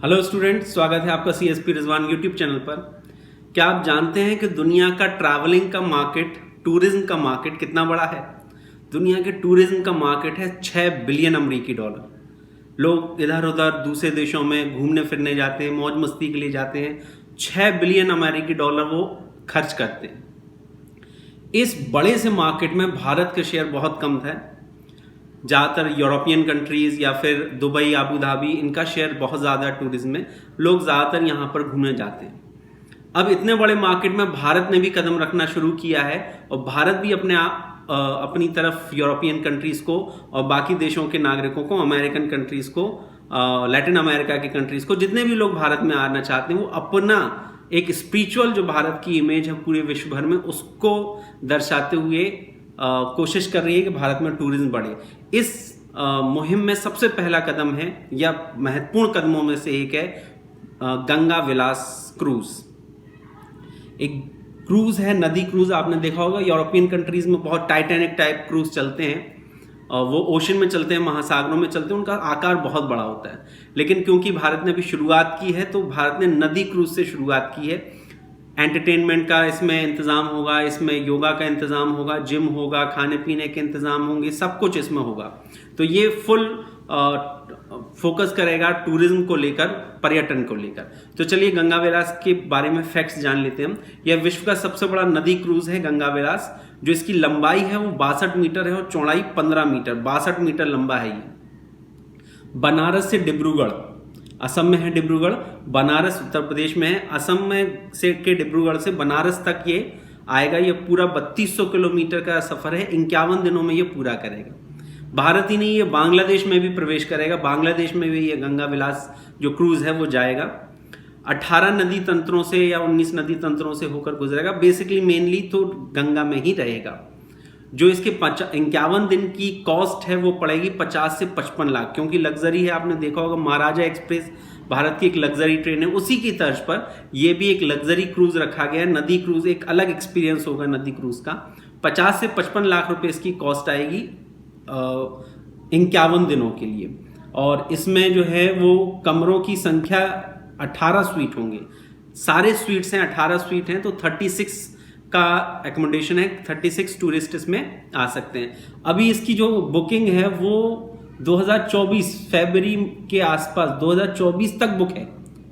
Hello student, स्वागत है आपका CSP रिजवान यूट्यूब चैनल पर। क्या आप जानते हैं कि दुनिया का ट्रैवलिंग का मार्केट, टूरिज्म का मार्केट कितना बड़ा है? दुनिया के टूरिज्म का मार्केट है 6 बिलियन अमेरिकी डॉलर। लोग इधर उधर दूसरे देशों में घूमने फिरने जाते हैं, मौज मस्ती के लिए जाते हैं। 6 बिलियन अमेरिकी डॉलर वो खर्च करते हैं। इस बड़े से मार्केट में भारत का शेयर बहुत कम था। ज़्यादातर यूरोपियन कंट्रीज़ या फिर दुबई, आबू धाबी, इनका शेयर बहुत ज़्यादा है टूरिज्म में। लोग ज़्यादातर यहाँ पर घूमने जाते हैं। अब इतने बड़े मार्केट में भारत ने भी कदम रखना शुरू किया है और भारत भी अपनी तरफ यूरोपियन कंट्रीज़ को और बाकी देशों के नागरिकों को, अमेरिकन कंट्रीज़ को, लैटिन अमेरिका की कंट्रीज़ को, जितने भी लोग भारत में आना चाहते हैं, वो अपना एक स्पिरिचुअल जो भारत की इमेज है पूरे विश्व भर में, उसको दर्शाते हुए कोशिश कर रही है कि भारत में टूरिज्म बढ़े। इस मुहिम में सबसे पहला कदम है, या महत्वपूर्ण कदमों में से एक है, गंगा विलास क्रूज। एक क्रूज है, नदी क्रूज। आपने देखा होगा यूरोपियन कंट्रीज में बहुत टाइटैनिक टाइप क्रूज चलते हैं। वो ओशन में चलते हैं, महासागरों में चलते हैं, उनका आकार बहुत बड़ा होता है। लेकिन क्योंकि भारत ने अभी शुरुआत की है, तो भारत ने नदी क्रूज से शुरुआत की है। एंटरटेनमेंट का इसमें इंतज़ाम होगा, इसमें योगा का इंतज़ाम होगा, जिम होगा, खाने पीने के इंतज़ाम होंगे, सब कुछ इसमें होगा। तो ये फुल फोकस करेगा टूरिज्म को लेकर, पर्यटन को लेकर। तो चलिए गंगा विलास के बारे में फैक्ट्स जान लेते हैं हम। यह विश्व का सबसे बड़ा नदी क्रूज है गंगा विलास। जो इसकी लंबाई है वो 62 मीटर है और चौड़ाई 15 मीटर, 62 मीटर लंबा है ये। बनारस से डिब्रूगढ़, असम में है डिब्रूगढ़, बनारस उत्तर प्रदेश में है। असम में से के डिब्रूगढ़ से बनारस तक ये आएगा। ये पूरा 3200 किलोमीटर का सफर है। 51 दिनों में ये पूरा करेगा। भारत ही नहीं, ये बांग्लादेश में भी प्रवेश करेगा। बांग्लादेश में भी ये गंगा विलास जो क्रूज है वो जाएगा। 18 नदी तंत्रों से या 19 नदी तंत्रों से होकर गुजरेगा। बेसिकली मेनली तो गंगा में ही रहेगा। जो इसके 51 दिन की कॉस्ट है वो पड़ेगी 50 से 55 लाख, क्योंकि लग्जरी है। आपने देखा होगा महाराजा एक्सप्रेस भारत की एक लग्जरी ट्रेन है, उसी की तर्ज पर ये भी एक लग्जरी क्रूज रखा गया है। नदी क्रूज एक अलग एक्सपीरियंस होगा नदी क्रूज का। 50 से 55 लाख रुपए इसकी कॉस्ट आएगी 51 दिनों के लिए। और इसमें जो है वो कमरों की संख्या 18 स्वीट होंगे। सारे स्वीट्स हैं, 18 स्वीट हैं, तो 36 का एकोमोडेशन है। 36 टूरिस्ट इसमें आ सकते हैं। अभी इसकी जो बुकिंग है वो 2024 फरवरी के आसपास, 2024 तक बुक है।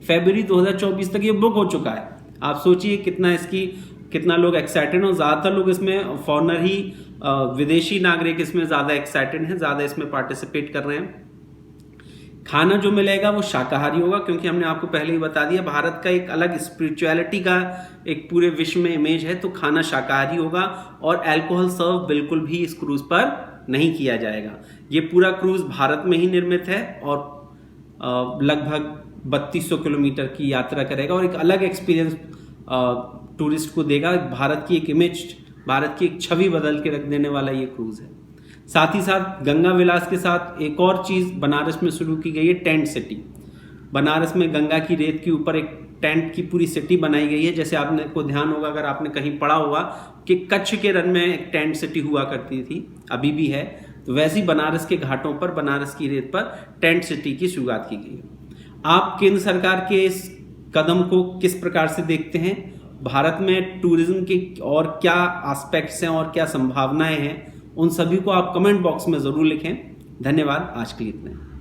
फरवरी 2024 तक ये बुक हो चुका है। आप सोचिए कितना लोग एक्साइटेड हो। ज़्यादातर लोग इसमें फॉरेनर ही, विदेशी नागरिक इसमें ज़्यादा एक्साइटेड हैं, ज़्यादा इसमें पार्टिसिपेट कर रहे हैं। खाना जो मिलेगा वो शाकाहारी होगा, क्योंकि हमने आपको पहले ही बता दिया भारत का एक अलग स्पिरिचुअलिटी का एक पूरे विश्व में इमेज है। तो खाना शाकाहारी होगा और अल्कोहल सर्व बिल्कुल भी इस क्रूज पर नहीं किया जाएगा। ये पूरा क्रूज भारत में ही निर्मित है और लगभग 3200 किलोमीटर की यात्रा करेगा और एक अलग एक्सपीरियंस टूरिस्ट को देगा। भारत की एक इमेज, भारत की एक छवि बदल के रख देने वाला ये क्रूज है। साथ ही साथ गंगा विलास के साथ एक और चीज़ बनारस में शुरू की गई है, टेंट सिटी। बनारस में गंगा की रेत के ऊपर एक टेंट की पूरी सिटी बनाई गई है। जैसे आपने को ध्यान होगा, अगर आपने कहीं पढ़ा होगा कि कच्छ के रण में एक टेंट सिटी हुआ करती थी, अभी भी है, तो वैसे ही बनारस के घाटों पर, बनारस की रेत पर टेंट सिटी की शुरुआत की गई है। आप केंद्र सरकार के इस कदम को किस प्रकार से देखते हैं? भारत में टूरिज्म के और क्या एस्पेक्ट्स हैं और क्या संभावनाएं हैं, उन सभी को आप कमेंट बॉक्स में ज़रूर लिखें। धन्यवाद। आज के लिए इतना।